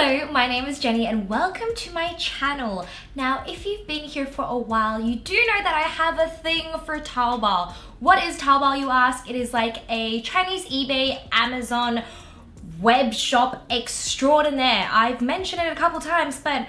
Hello, my name is Jenny and welcome to my channel. Now, if you've been here for a while, you do know that I have a thing for Taobao. What is Taobao, you ask? It is like a Chinese eBay, Amazon web shop extraordinaire. I've mentioned it a couple times, but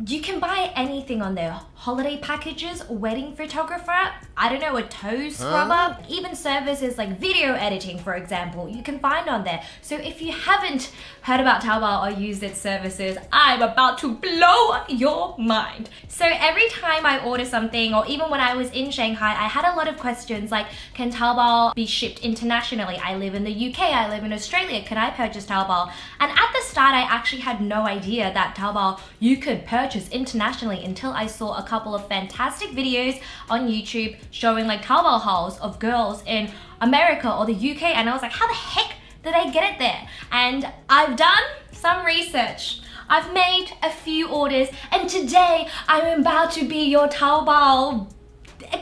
you can buy anything on there. Holiday packages, wedding photographer, I don't know, a toe scrubber, even services like video editing, for example, you can find on there. So if you haven't heard about Taobao or used its services, I'm about to blow your mind. So every time I order something, or even when I was in Shanghai, I had a lot of questions like, can Taobao be shipped internationally? I live in the UK, I live in Australia, can I purchase Taobao? And at the start, I actually had no idea that Taobao you could purchase internationally until I saw a couple of fantastic videos on YouTube showing like Taobao hauls of girls in America or the UK, and I was like, how the heck did I get it there? And I've done some research. I've made a few orders, and today I'm about to be your Taobao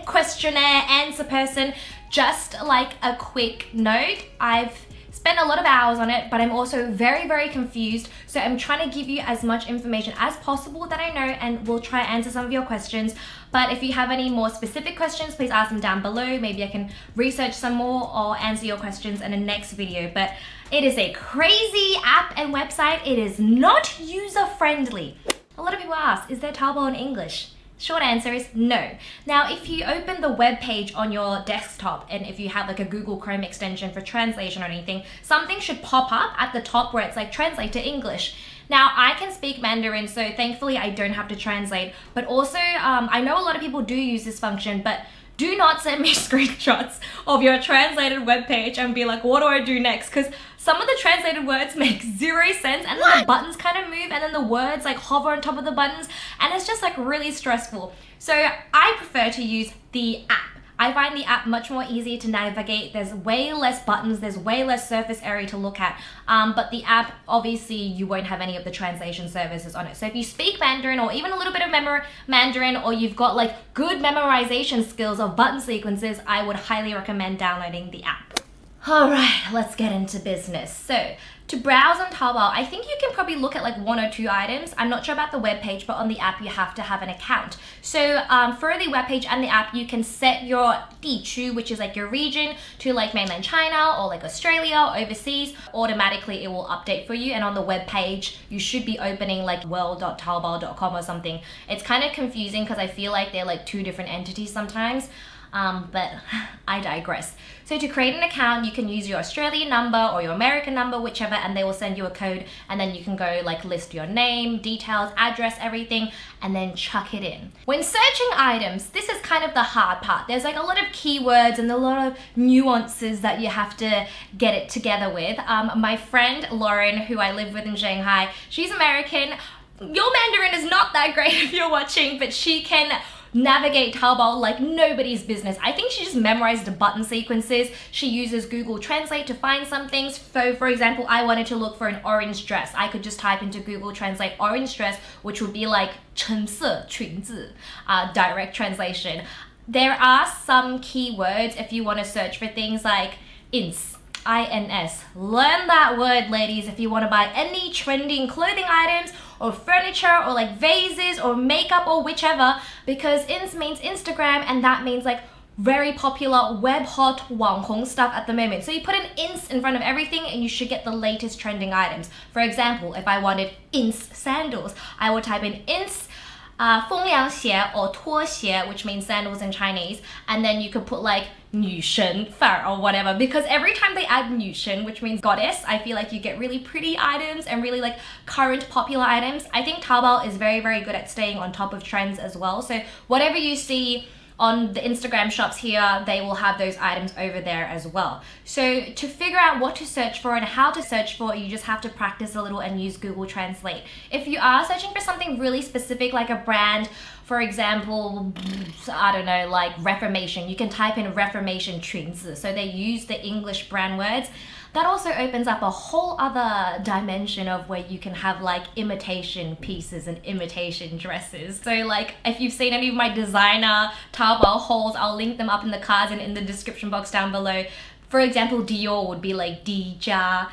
questionnaire answer person. Just like a quick note, I've spent a lot of hours on it, but I'm also very confused, so I'm trying to give you as much information as possible that I know, and we'll try to answer some of your questions. But if you have any more specific questions, please ask them down below. Maybe I can research some more or answer your questions in the next video. But it is a crazy app and website. It is not user-friendly. A lot of people ask, is there Taobao in English? Short answer is no. Now, if you open the web page on your desktop, and if you have like a Google Chrome extension for translation or anything, something should pop up at the top where it's like translate to English. Now, I can speak Mandarin, so thankfully I don't have to translate, but also I know a lot of people do use this function, but do not send me screenshots of your translated web page and be like, what do I do next? Because some of the translated words make zero sense, and then the buttons kind of move, and then the words like hover on top of the buttons, and it's just like really stressful. So I prefer to use the app. I find the app much more easy to navigate. There's way less buttons, there's way less surface area to look at. But the app, obviously, you won't have any of the translation services on it. So if you speak Mandarin or even a little bit of Mandarin, or you've got like good memorization skills of button sequences, I would highly recommend downloading the app. All right, let's get into business. So to browse on Taobao, I think you can probably look at like one or two items. I'm not sure about the web page, but on the app you have to have an account. So for the web page and the app, you can set your 地区, which is like your region, to like mainland China or like Australia or overseas. Automatically it will update for you, and on the web page you should be opening like world.taobao.com or something. It's kind of confusing because I feel like they're like two different entities sometimes. But I digress. So to create an account, you can use your Australian number or your American number, whichever, and they will send you a code, and then you can go like list your name, details, address, everything, and then chuck it in. When searching items, this is kind of the hard part. There's like a lot of keywords and a lot of nuances that you have to get it together with. My friend Lauren, who I live with in Shanghai, she's American. Your Mandarin is not that great if you're watching, but she can navigate Taobao like nobody's business. I think she just memorized the button sequences. She uses Google Translate to find some things. So for example, I wanted to look for an orange dress. I could just type into Google Translate orange dress, which would be like 橙色裙子, direct translation. There are some keywords if you want to search for things like ins. INS. Learn that word, ladies, if you want to buy any trending clothing items or furniture or like vases or makeup or whichever, because ins means Instagram, and that means like very popular web hot 网红 stuff at the moment. So you put an ins in front of everything and you should get the latest trending items. For example, if I wanted ins sandals, I would type in ins 风凉鞋 or 拖鞋, which means sandals in Chinese, and then you could put like 女神范 or whatever, because every time they add 女神, which means goddess, I feel like you get really pretty items and really like current popular items. I think Taobao is very good at staying on top of trends as well. So whatever you see on the Instagram shops here, they will have those items over there as well. So to figure out what to search for and how to search for, you just have to practice a little and use Google Translate. If you are searching for something really specific, like a brand, for example, I don't know, like Reformation, you can type in Reformation 裙子. So they use the English brand words. That also opens up a whole other dimension of where you can have like imitation pieces and imitation dresses. So like if you've seen any of my designer Taobao hauls, I'll link them up in the cards and in the description box down below. For example, Dior would be like Dija,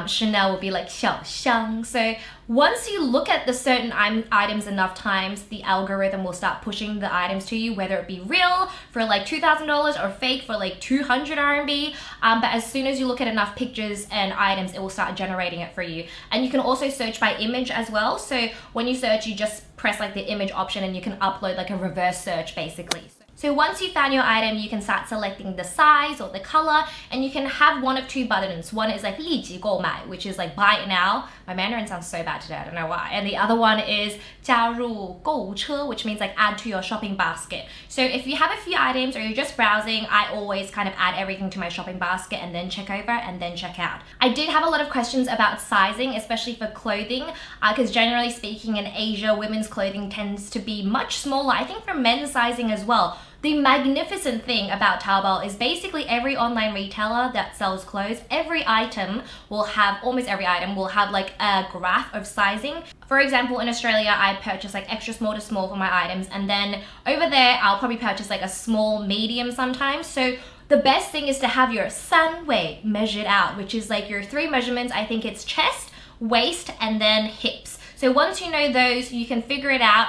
Chanel would be like Xiaoxiang. So once you look at the certain items enough times, the algorithm will start pushing the items to you, whether it be real for like $2,000 or fake for like 200 RMB. But as soon as you look at enough pictures and items, it will start generating it for you. And you can also search by image as well. So when you search, you just press like the image option and you can upload like a reverse search basically. So once you found your item, you can start selecting the size or the color, and you can have one of two buttons. One is like 立即购买, which is like buy it now. My Mandarin sounds so bad today, I don't know why. And the other one is 加入购物车, which means like add to your shopping basket. So if you have a few items or you're just browsing, I always kind of add everything to my shopping basket and then check over and then check out. I did have a lot of questions about sizing, especially for clothing, because generally speaking in Asia, women's clothing tends to be much smaller. I think for men's sizing as well. The magnificent thing about Taobao is basically every online retailer that sells clothes, almost every item will have like a graph of sizing. For example, in Australia, I purchase like extra small to small for my items, and then over there, I'll probably purchase like a small, medium sometimes. So the best thing is to have your 三围 measured out, which is like your 3 measurements. I think it's chest, waist, and then hips. So once you know those, you can figure it out.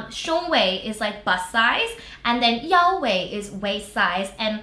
胸围 is like bust size, and then 腰围 is waist size, and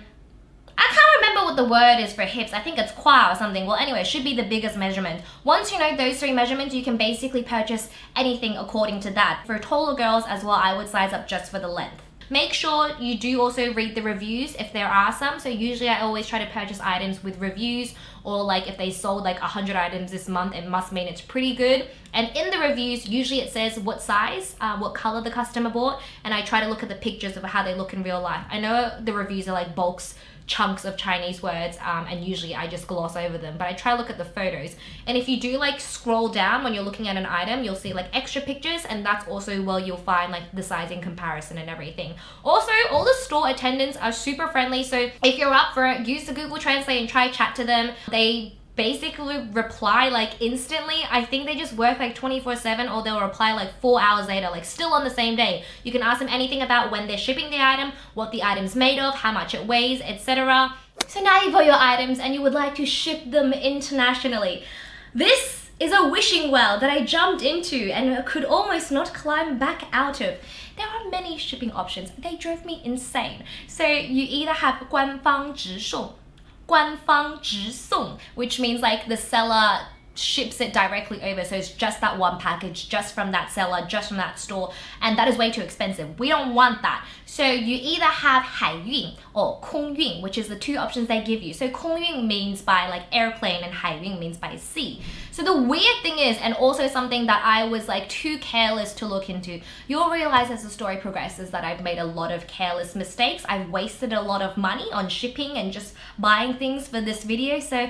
I can't remember what the word is for hips. I think it's qua or something. Well, anyway, it should be the biggest measurement. Once you know those 3 measurements, you can basically purchase anything according to that. For taller girls as well, I would size up just for the length. Make sure you do also read the reviews if there are some. So usually I always try to purchase items with reviews, or like if they sold like 100 items this month, it must mean it's pretty good. And in the reviews, usually it says what size, what color the customer bought, and I try to look at the pictures of how they look in real life. I know the reviews are like bulks, chunks of Chinese words, and usually I just gloss over them, but I try to look at the photos. And if you do like scroll down when you're looking at an item, you'll see like extra pictures, and that's also where you'll find like the sizing comparison and everything. Also, all the store attendants are super friendly, so if you're up for it, use the Google Translate and try chat to them. They basically reply like instantly. I think they just work like 24/7, or they'll reply like 4 hours later, like still on the same day. You can ask them anything about when they're shipping the item, what the item's made of, how much it weighs, etc. So now you've got your items and you would like to ship them internationally. This is a wishing well that I jumped into and could almost not climb back out of. There are many shipping options. They drove me insane. So you either have 官方直送, 官方直送, which means like the seller ships it directly over, so it's just that one package, just from that seller, just from that store, and that is way too expensive. We don't want that. So you either have 海运 or 空运, which is the 2 options they give you. So 空运 means by like airplane, and 海运 means by sea. So the weird thing is, and also something that I was like too careless to look into, you'll realize as the story progresses that I've made a lot of careless mistakes. I've wasted a lot of money on shipping and just buying things for this video, so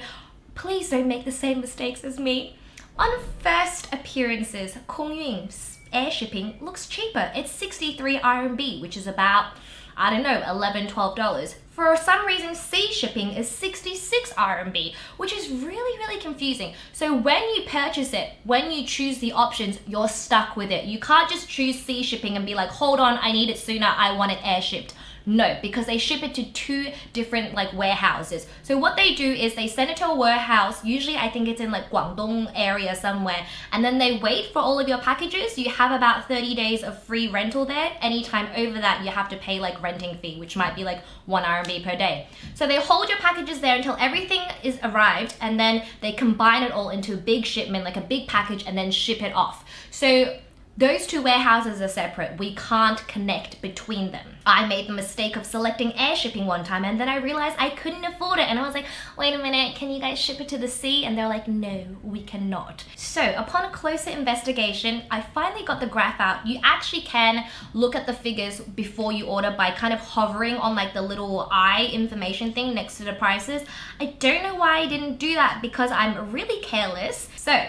please don't make the same mistakes as me. On first appearances, 空运 air shipping looks cheaper. It's 63 RMB, which is about, I don't know, $11–12. For some reason, sea shipping is 66 RMB, which is really confusing. So when you purchase it, when you choose the options, you're stuck with it. You can't just choose sea shipping and be like, hold on, I need it sooner, I want it air shipped. No, because they ship it to 2 different like warehouses. So what they do is they send it to a warehouse, usually I think it's in like Guangdong area somewhere, and then they wait for all of your packages. You have about 30 days of free rental there. Anytime over that, you have to pay like renting fee, which might be like 1 RMB per day. So they hold your packages there until everything is arrived, and then they combine it all into a big shipment, like a big package, and then ship it off. So those 2 warehouses are separate. We can't connect between them. I made the mistake of selecting air shipping one time, and then I realized I couldn't afford it, and I was like, wait a minute, can you guys ship it to the sea? And they're like, no, we cannot. So upon a closer investigation, I finally got the graph out. You actually can look at the figures before you order by kind of hovering on like the little eye information thing next to the prices. I don't know why I didn't do that, because I'm really careless. So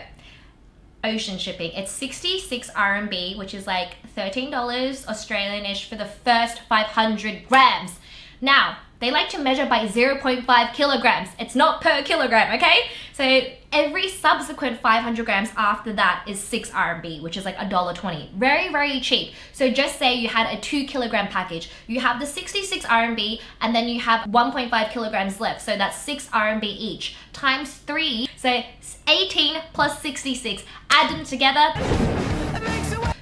ocean shipping, it's 66 RMB, which is like $13 Australian-ish for the first 500 grams. Now, they like to measure by 0.5 kilograms. It's not per kilogram, okay? So every subsequent 500 grams after that is 6 RMB, which is like $1.20. Very, very cheap. So just say you had a 2 kilogram package. You have the 66 RMB and then you have 1.5 kilograms left. So that's 6 RMB each times 3. So 18 plus 66. Add them together.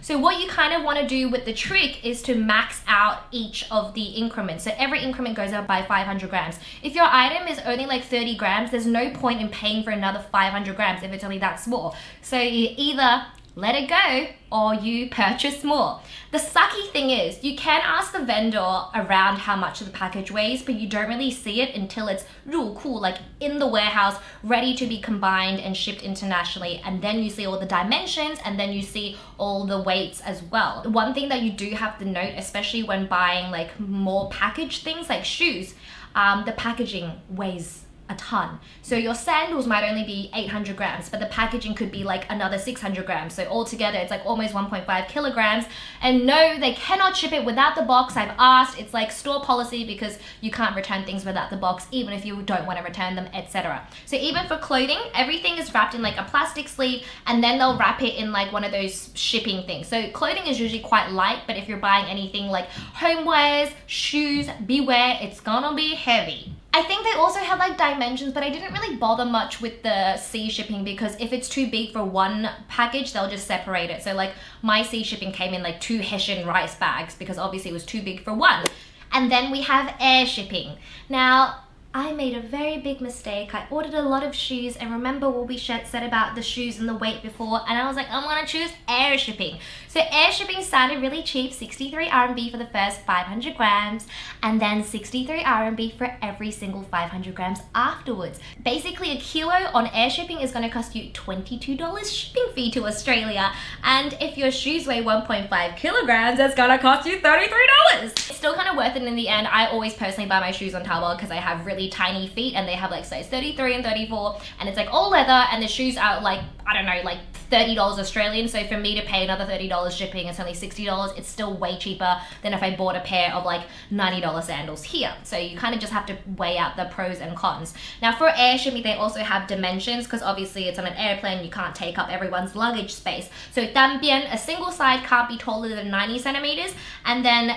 So what you kind of want to do with the trick is to max out each of the increments. So every increment goes up by 500 grams. If your item is only like 30 grams, there's no point in paying for another 500 grams if it's only that small. So you either let it go or you purchase more. The sucky thing is you can ask the vendor around how much the package weighs, but you don't really see it until it's 入库, like in the warehouse, ready to be combined and shipped internationally. And then you see all the dimensions and then you see all the weights as well. One thing that you do have to note, especially when buying like more packaged things like shoes, the packaging weighs a ton. So your sandals might only be 800 grams, but the packaging could be like another 600 grams. So altogether, it's like almost 1.5 kilograms. And no, they cannot ship it without the box. I've asked, it's like store policy because you can't return things without the box, even if you don't want to return them, etc. So even for clothing, everything is wrapped in like a plastic sleeve and then they'll wrap it in like one of those shipping things. So clothing is usually quite light, but if you're buying anything like homewares, shoes, beware, it's gonna be heavy. I think they also have like dimensions, but I didn't really bother much with the sea shipping because if it's too big for one package, they'll just separate it. So like my sea shipping came in like 2 Hessian rice bags because obviously it was too big for one. And then we have air shipping. Now, I made a very big mistake. I ordered a lot of shoes, and remember what we said about the shoes and the weight before, and I was like, I'm gonna choose air shipping. So air shipping sounded really cheap, 63 RMB for the first 500 grams, and then 63 RMB for every single 500 grams afterwards. Basically, a kilo on air shipping is gonna cost you $22 shipping fee to Australia, and if your shoes weigh 1.5 kilograms, it's gonna cost you $33. It's still kind of worth it in the end. I always personally buy my shoes on Taobao because I have really tiny feet and they have like size 33 and 34 and it's like all leather and the shoes are like, I don't know, like $30 Australian. So for me to pay another $30 shipping, it's only $60. It's still way cheaper than if I bought a pair of like $90 sandals here. So you kind of just have to weigh out the pros and cons. Now for air shipping, they also have dimensions because obviously it's on an airplane, you can't take up everyone's luggage space. So 单边, a single side can't be taller than 90 centimeters, and then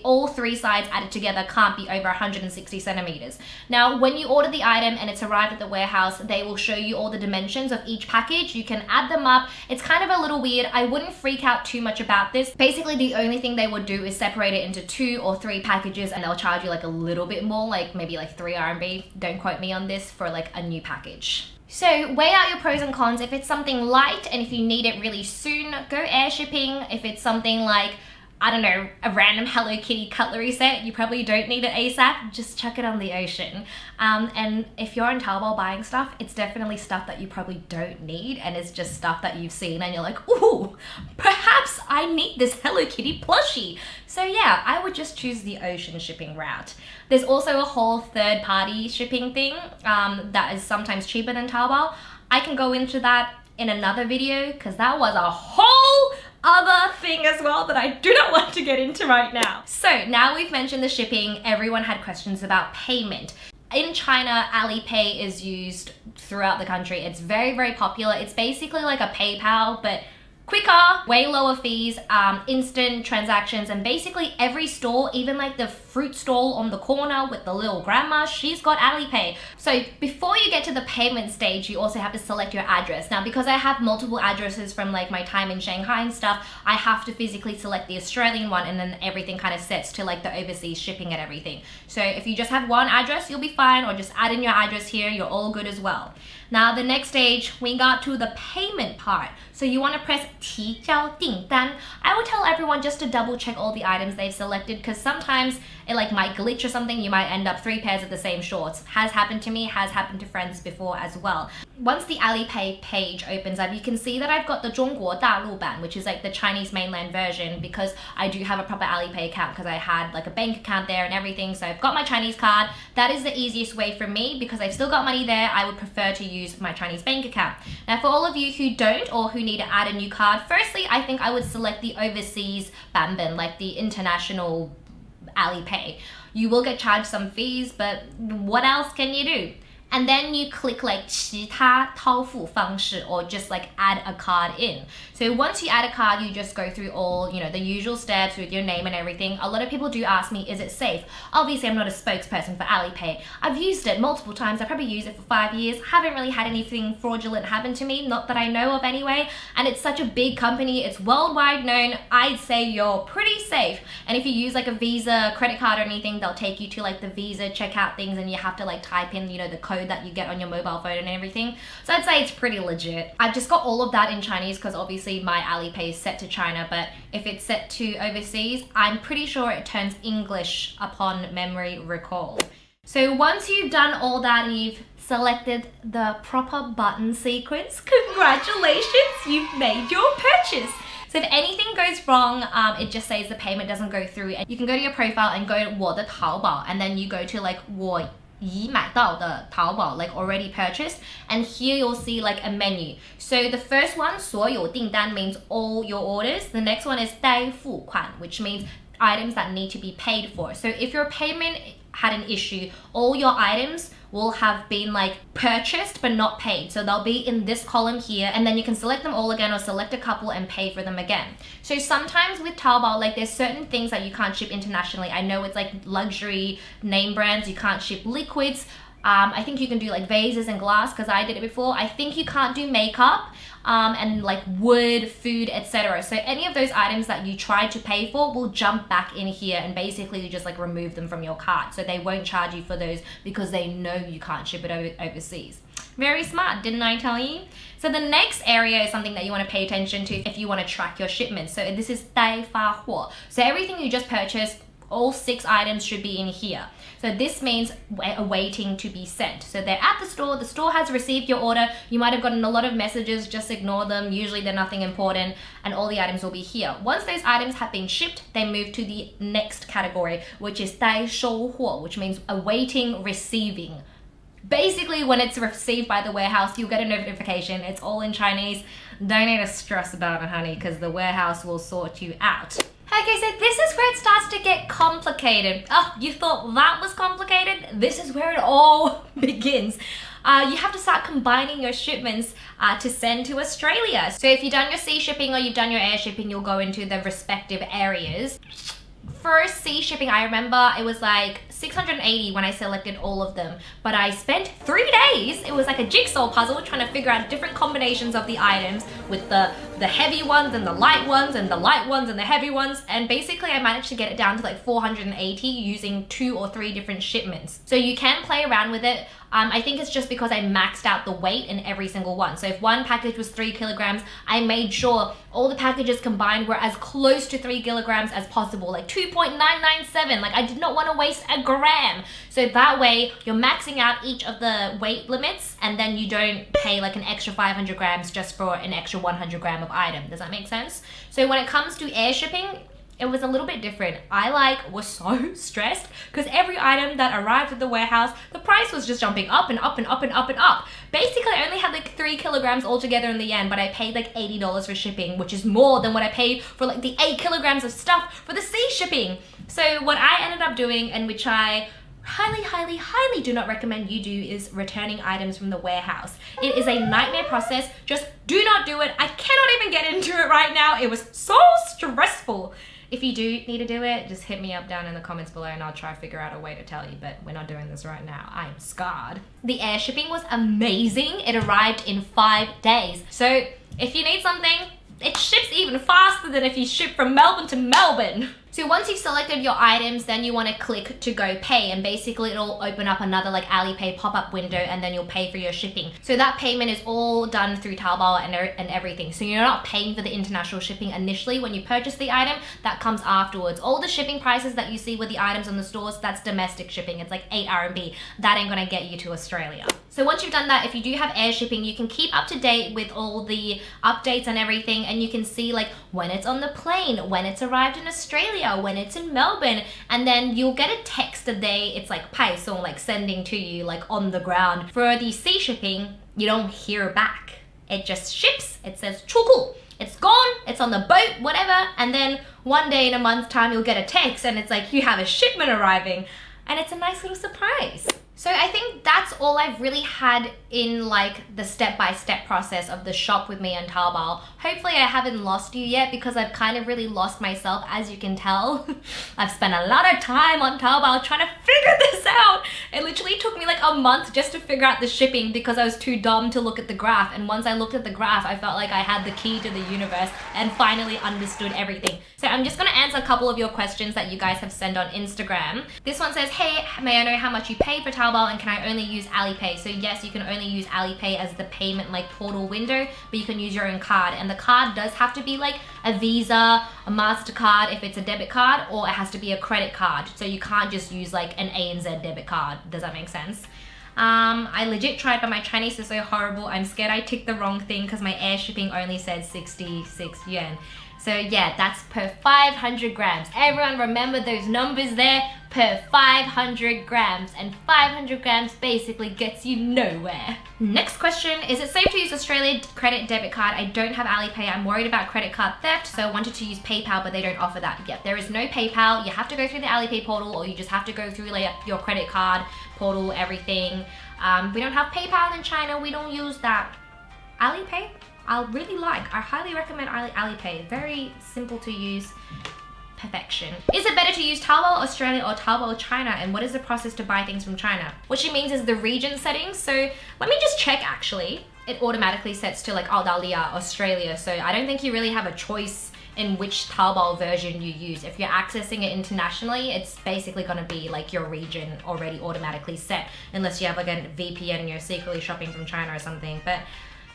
all 3 sides added together can't be over 160 centimeters. Now when you order the item and it's arrived at the warehouse, they will show you all the dimensions of each package. You can add them up. It's kind of a little weird. I wouldn't freak out too much about this. Basically, the only thing they would do is separate it into 2 or 3 packages and they'll charge you like a little bit more, like maybe like 3 RMB. Don't quote me on this, for like a new package. So weigh out your pros and cons. If it's something light and if you need it really soon, go air shipping. If it's something like, I don't know, a random Hello Kitty cutlery set, you probably don't need it ASAP, just chuck it on the ocean. And if you're on Taobao buying stuff, it's definitely stuff that you probably don't need and it's just stuff that you've seen and you're like, ooh, perhaps I need this Hello Kitty plushie. So yeah, I would just choose the ocean shipping route. There's also a whole third-party shipping thing that is sometimes cheaper than Taobao. I can go into that in another video because that was a whole other thing as well that I do not want to get into right now. So now we've mentioned the shipping, everyone had questions about payment. In China, Alipay is used throughout the country. It's very, very popular. It's basically like a PayPal, but quicker, way lower fees, instant transactions, and basically every store, even like the fruit stall on the corner with the little grandma, she's got Alipay. So before you get to the payment stage, you also have to select your address. Now, because I have multiple addresses from like my time in Shanghai and stuff, I have to physically select the Australian one and then everything kind of sets to like the overseas shipping and everything. So if you just have one address, you'll be fine, or just add in your address here, you're all good as well. Now the next stage, we got to the payment part. So you want to press 提交订单. I would tell everyone just to double check all the items they've selected because sometimes it like might glitch or something. You might end up 3 pairs of the same shorts. Has happened to me, has happened to friends before as well. Once the Alipay page opens up, you can see that I've got the 中国大陆版, which is like the Chinese mainland version, because I do have a proper Alipay account because I had like a bank account there and everything. So I've got my Chinese card. That is the easiest way for me because I've still got money there. I would prefer to use my Chinese bank account. Now for all of you who don't or who need to add a new card, firstly, I think I would select the overseas banban, like the international Alipay. You will get charged some fees, but what else can you do? And then you click like 其他掏付方式 or just like add a card in. So once you add a card, you just go through all, you know, the usual steps with your name and everything. A lot of people do ask me, is it safe? Obviously, I'm not a spokesperson for Alipay. I've used it multiple times. I probably used it for 5 years. Haven't really had anything fraudulent happen to me, not that I know of anyway. And it's such a big company. It's worldwide known. I'd say you're pretty safe. And if you use like a Visa credit card or anything, they'll take you to like the Visa checkout things and you have to like type in, you know, the code that you get on your mobile phone and everything. So I'd say it's pretty legit. I've just got all of that in Chinese because obviously my Alipay is set to China, but if it's set to overseas, I'm pretty sure it turns English upon memory recall. So once you've done all that and you've selected the proper button sequence, congratulations, you've made your purchase. So if anything goes wrong, it just says the payment doesn't go through. And you can go to your profile and go to 我的淘宝, and then you go to like 我已买到的淘宝, like already purchased, and here you'll see like a menu. So the first one, 所有订单 means all your orders. The next one is 待付款, which means items that need to be paid for. So if your payment had an issue, all your items will have been like purchased but not paid. So they'll be in this column here, and then you can select them all again or select a couple and pay for them again. So sometimes with Taobao, like there's certain things that you can't ship internationally. I know it's like luxury name brands, you can't ship liquids. I think you can do like vases and glass because I did it before. I think you can't do makeup and like wood, food, etc. So any of those items that you tried to pay for will jump back in here, and basically you just like remove them from your cart. So they won't charge you for those because they know you can't ship it overseas. Very smart, didn't I tell you? So the next area is something that you want to pay attention to if you want to track your shipments. So this is 待发货. So everything you just purchased, all 6 items should be in here. So this means awaiting to be sent. So they're at the store has received your order, you might have gotten a lot of messages, just ignore them, usually they're nothing important, and all the items will be here. Once those items have been shipped, they move to the next category, which is 待收货, which means awaiting receiving. Basically, when it's received by the warehouse, you'll get a notification. It's all in Chinese. Don't need to stress about it, honey, because the warehouse will sort you out. Okay, so this is where it starts to get complicated. Oh, you thought that was complicated? This is where it all begins. You have to start combining your shipments to send to Australia. So if you've done your sea shipping or you've done your air shipping, you'll go into the respective areas. For sea shipping, I remember it was like 680 when I selected all of them, but I spent 3 days. It was like a jigsaw puzzle trying to figure out different combinations of the items with the heavy ones and the light ones and the light ones and the heavy ones, and basically I managed to get it down to like 480 using 2 or 3 different shipments. So you can play around with it. I think it's just because I maxed out the weight in every single one. So if one package was 3 kilograms, I made sure all the packages combined were as close to 3 kilograms as possible, like 2.997. Like I did not want to waste a gram. So that way you're maxing out each of the weight limits, and then you don't pay like an extra 500 grams just for an extra 100 gram of item. Does that make sense? So when it comes to air shipping, it was a little bit different. I was so stressed because every item that arrived at the warehouse, the price was just jumping up and up and up and up and up. Basically, I only had like 3 kilograms altogether in the end, but I paid like $80 for shipping, which is more than what I paid for like the 8 kilograms of stuff for the sea shipping. So what I ended up doing, and which I highly do not recommend you do, is returning items from the warehouse. It is a nightmare process. Just do not do it. I cannot even get into it right now. It was so stressful. If you do need to do it, just hit me up down in the comments below and I'll try to figure out a way to tell you, but we're not doing this right now. I'm scarred. The air shipping was amazing. It arrived in 5 days. So if you need something, it ships even faster than if you ship from Melbourne to Melbourne. So once you've selected your items, then you want to click to go pay, and basically it'll open up another like Alipay pop-up window, and then you'll pay for your shipping. So that payment is all done through Taobao and everything. So you're not paying for the international shipping initially when you purchase the item. That comes afterwards. All the shipping prices that you see with the items on the stores, that's domestic shipping. It's like 8 RMB. That ain't gonna get you to Australia. So once you've done that, if you do have air shipping, you can keep up to date with all the updates and everything, and you can see like when it's on the plane, when it's arrived in Australia, when it's in Melbourne, and then you'll get a text a day. It's like paisong, like sending to you like on the ground. For the sea shipping, you don't hear back. It just ships. It says 出库. It's gone, it's on the boat, whatever, and then one day in a month's time you'll get a text and it's like you have a shipment arriving. and it's a nice little surprise. So I think that's all I've really had in like the step-by-step process of the shop with me on Taobao. Hopefully I haven't lost you yet, because I've kind of really lost myself, as you can tell. I've spent a lot of time on Taobao trying to figure this out. It literally took me like a month just to figure out the shipping because I was too dumb to look at the graph. And once I looked at the graph, I felt like I had the key to the universe and finally understood everything. So I'm just gonna answer a couple of your questions that you guys have sent on Instagram. This one says, hey, may I know how much you paid for Taobao, and can I only use Alipay? So yes, you can only use Alipay as the payment like portal window, but you can use your own card. And the card does have to be like a Visa, a MasterCard if it's a debit card, or it has to be a credit card. So you can't just use like an ANZ debit card. Does that make sense? I legit tried, but my Chinese is so horrible. I'm scared I ticked the wrong thing because my air shipping only said 66 yuan. So yeah, that's per 500 grams. Everyone remember those numbers there, per 500 grams. And 500 grams basically gets you nowhere. Next question, is it safe to use Australia credit debit card? I don't have Alipay. I'm worried about credit card theft, so I wanted to use PayPal, but they don't offer that. Yep, there is no PayPal. You have to go through the Alipay portal, or you just have to go through like your credit card portal, everything. We don't have PayPal in China. We don't use that. Alipay? I highly recommend Alipay. Very simple to use. Perfection. Is it better to use Taobao Australia or Taobao China, and what is the process to buy things from China? What she means is the region settings. So let me just check actually. It automatically sets to like Australia, Australia. So I don't think you really have a choice in which Taobao version you use. If you're accessing it internationally, it's basically gonna be like your region already automatically set, unless you have like a VPN and you're secretly shopping from China or something. But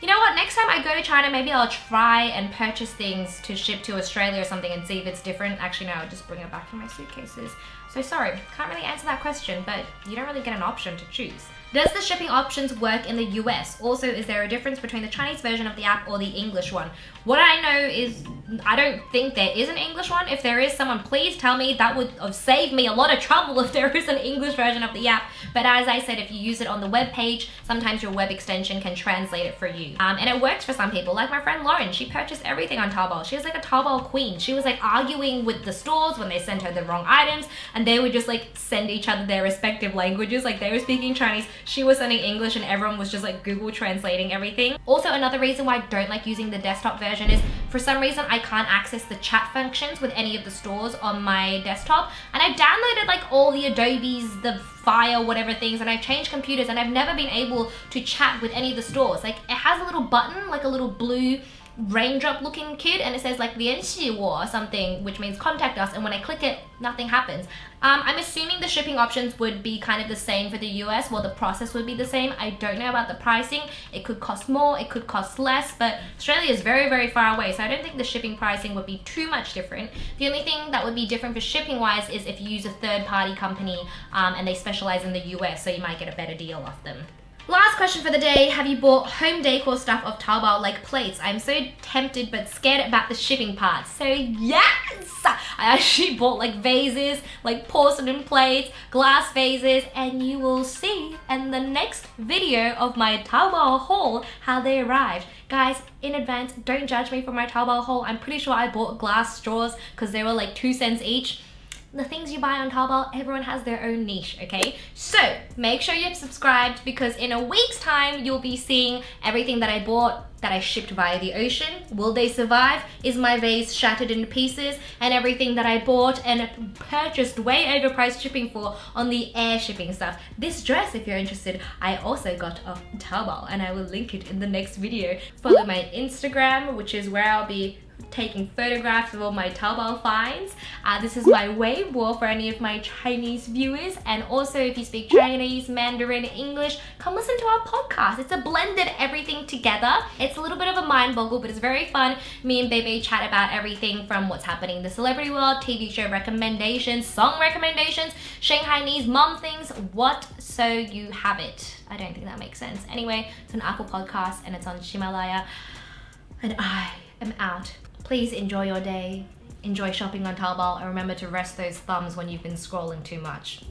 you know what, next time I go to China, maybe I'll try and purchase things to ship to Australia or something and see if it's different. Actually, no, I'll just bring it back in my suitcases. So sorry, can't really answer that question, but you don't really get an option to choose. Does the shipping options work in the US? Also, is there a difference between the Chinese version of the app or the English one? What I know is, I don't think there is an English one. If there is, someone please tell me. That would have saved me a lot of trouble if there is an English version of the app. But as I said, if you use it on the web page, sometimes your web extension can translate it for you. And it works for some people. Like my friend Lauren, she purchased everything on Taobao. She was like a Taobao queen. She was like arguing with the stores when they sent her the wrong items, and they would just like send each other their respective languages. Like they were speaking Chinese, she was sending English, and everyone was just like Google translating everything. Also, another reason why I don't like using the desktop version is for some reason I can't access the chat functions with any of the stores on my desktop. And I've downloaded like all the Adobes, the Fire, whatever things, and I've changed computers, and I've never been able to chat with any of the stores. Like it has a little button, like a little blue raindrop looking kid, and it says like 联系我 or something, which means contact us, and when I click it, nothing happens. I'm assuming the shipping options would be kind of the same for the US. Well, the process would be the same. I don't know about the pricing. It could cost more, it could cost less, but Australia is very, very far away, so I don't think the shipping pricing would be too much different. The only thing that would be different for shipping wise is if you use a third-party company and they specialize in the US, so you might get a better deal off them. Last question for the day, have you bought home decor stuff off Taobao like plates? I'm so tempted but scared about the shipping part. So yes! I actually bought like vases, like porcelain plates, glass vases, and you will see in the next video of my Taobao haul how they arrived. Guys, in advance, don't judge me for my Taobao haul. I'm pretty sure I bought glass straws because they were like 2 cents each. The things you buy on Taobao, everyone has their own niche, okay? So make sure you've subscribed, because in a week's time, you'll be seeing everything that I bought that I shipped via the ocean. Will they survive? Is my vase shattered into pieces? And everything that I bought and purchased way overpriced shipping for on the air shipping stuff. This dress, if you're interested, I also got off Taobao, and I will link it in the next video. Follow my Instagram, which is where I'll be taking photographs of all my Taobao finds. This is my Weibo for any of my Chinese viewers, and also if you speak Chinese, Mandarin, English, come listen to our podcast. It's a blended everything together. It's a little bit of a mind boggle, but it's very fun. Me and Bebe chat about everything from what's happening in the celebrity world, TV show recommendations, song recommendations, Shanghainese mom things, what so you have it. I don't think that makes sense. Anyway, it's an Apple podcast and it's on Himalaya, and I am out. Please enjoy your day, enjoy shopping on Taobao, and remember to rest those thumbs when you've been scrolling too much.